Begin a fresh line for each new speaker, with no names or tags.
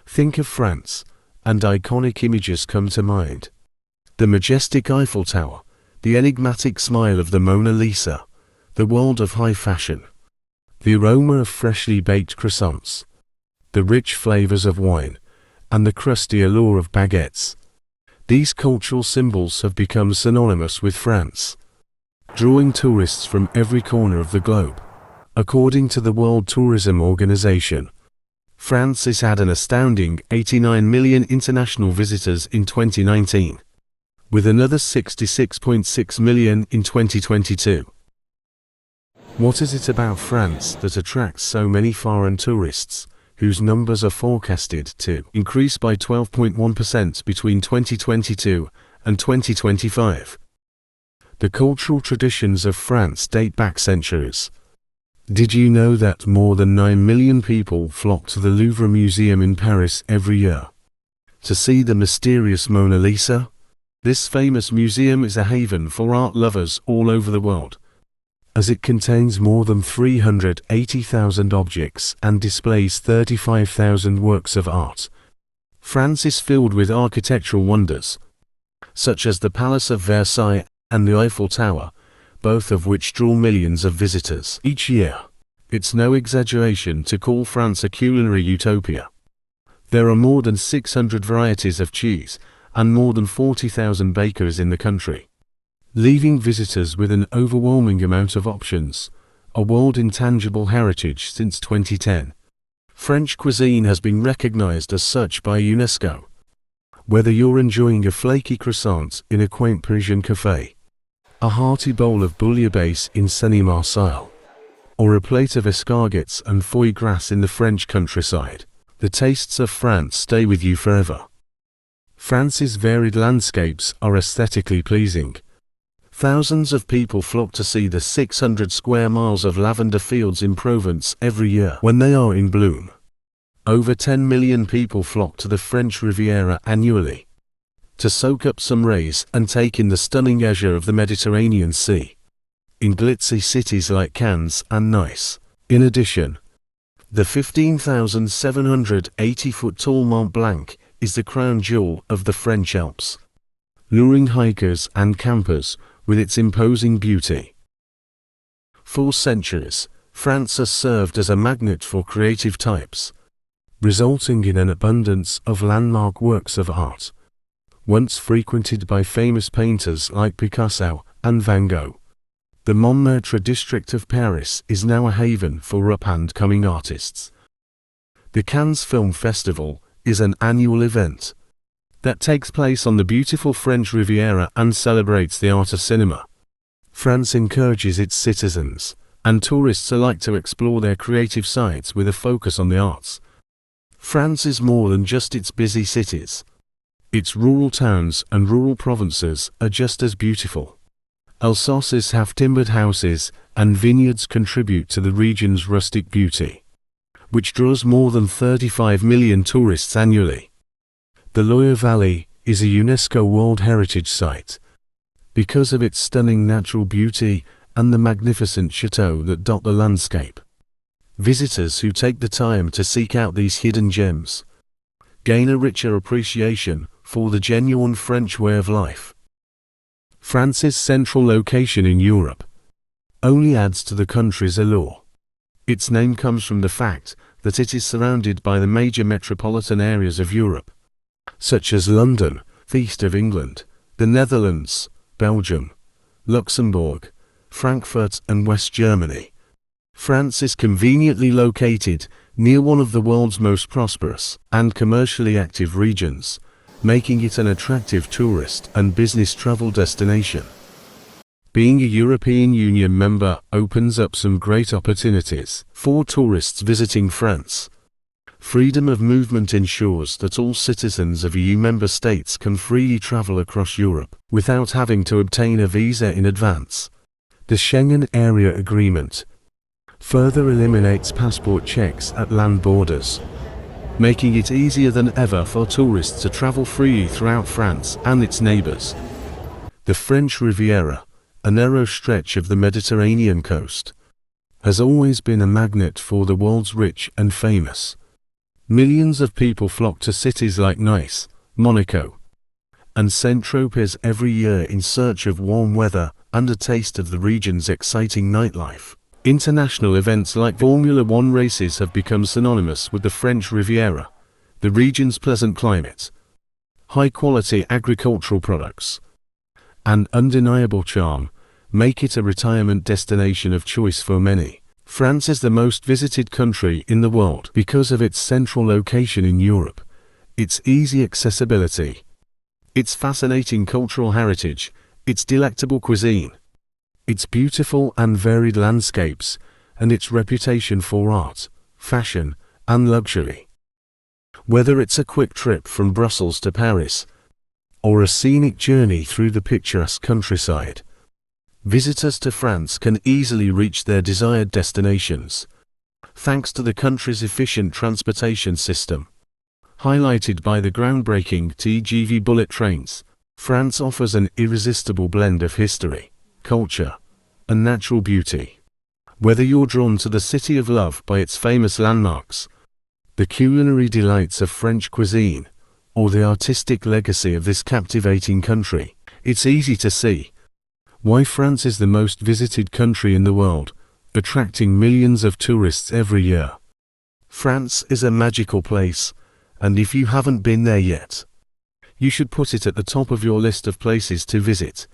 Think of France, and iconic images come to mind. The majestic Eiffel Tower, the enigmatic smile of the Mona Lisa, the world of high fashion, the aroma of freshly baked croissants, the rich flavors of wine, and the crusty allure of baguettes. These cultural symbols have become synonymous with France, drawing tourists from every corner of the globe. According to the World Tourism Organization, France has had an astounding 89 million international visitors in 2019, with another 66.6 million in 2022. What is it about France that attracts so many foreign tourists, whose numbers are forecasted to increase by 12.1% between 2022 and 2025? The cultural traditions of France date back centuries. Did you know that more than 9 million people flock to the Louvre Museum in Paris every year to see the mysterious Mona Lisa? This famous museum is a haven for art lovers all over the world, as it contains more than 380,000 objects and displays 35,000 works of art. France is filled with architectural wonders, such as the Palace of Versailles and the Eiffel Tower, both of which draw millions of visitors each year. It's no exaggeration to call France a culinary utopia. There are more than 600 varieties of cheese and more than 40,000 bakers in the country, leaving visitors with an overwhelming amount of options, a world intangible heritage since 2010. French cuisine has been recognized as such by UNESCO. Whether you're enjoying a flaky croissant in a quaint Parisian café, a hearty bowl of bouillabaisse in sunny Marseille, or a plate of escargots and foie gras in the French countryside, the tastes of France stay with you forever. France's varied landscapes are aesthetically pleasing. Thousands of people flock to see the 600 square miles of lavender fields in Provence every year when they are in bloom. Over 10 million people flock to the French Riviera annually to soak up some rays and take in the stunning azure of the Mediterranean Sea in glitzy cities like Cannes and Nice. In addition, the 15,780-foot-tall Mont Blanc is the crown jewel of the French Alps, luring hikers and campers with its imposing beauty. For centuries, France has served as a magnet for creative types, resulting in an abundance of landmark works of art, once frequented by famous painters like Picasso and Van Gogh. The Montmartre district of Paris is now a haven for up-and-coming artists. The Cannes Film Festival is an annual event that takes place on the beautiful French Riviera and celebrates the art of cinema. France encourages its citizens and tourists alike to explore their creative sides with a focus on the arts. France is more than just its busy cities. Its rural towns and rural provinces are just as beautiful. Alsace's half-timbered houses and vineyards contribute to the region's rustic beauty, which draws more than 35 million tourists annually. The Loire Valley is a UNESCO World Heritage Site because of its stunning natural beauty and the magnificent chateaux that dot the landscape. Visitors who take the time to seek out these hidden gems gain a richer appreciation for the genuine French way of life. France's central location in Europe only adds to the country's allure. Its name comes from the fact that it is surrounded by the major metropolitan areas of Europe, such as London, the East of England, the Netherlands, Belgium, Luxembourg, Frankfurt and West Germany. France is conveniently located near one of the world's most prosperous and commercially active regions, making it an attractive tourist and business travel destination. Being a European Union member opens up some great opportunities for tourists visiting France. Freedom of movement ensures that all citizens of EU member states can freely travel across Europe without having to obtain a visa in advance. The Schengen Area Agreement further eliminates passport checks at land borders, making it easier than ever for tourists to travel freely throughout France and its neighbors. The French Riviera, a narrow stretch of the Mediterranean coast, has always been a magnet for the world's rich and famous. Millions of people flock to cities like Nice, Monaco, and Saint-Tropez every year in search of warm weather and a taste of the region's exciting nightlife. International events like Formula One races have become synonymous with the French Riviera, the region's pleasant climate, high-quality agricultural products, and undeniable charm make it a retirement destination of choice for many. France is the most visited country in the world because of its central location in Europe, its easy accessibility, its fascinating cultural heritage, its delectable cuisine, its beautiful and varied landscapes, and its reputation for art, fashion, and luxury. Whether it's a quick trip from Brussels to Paris, or a scenic journey through the picturesque countryside, visitors to France can easily reach their desired destinations, thanks to the country's efficient transportation system. Highlighted by the groundbreaking TGV bullet trains, France offers an irresistible blend of history, culture, and natural beauty. Whether you're drawn to the City of Love by its famous landmarks, the culinary delights of French cuisine, or the artistic legacy of this captivating country, it's easy to see why France is the most visited country in the world, attracting millions of tourists every year. France is a magical place, and if you haven't been there yet, you should put it at the top of your list of places to visit.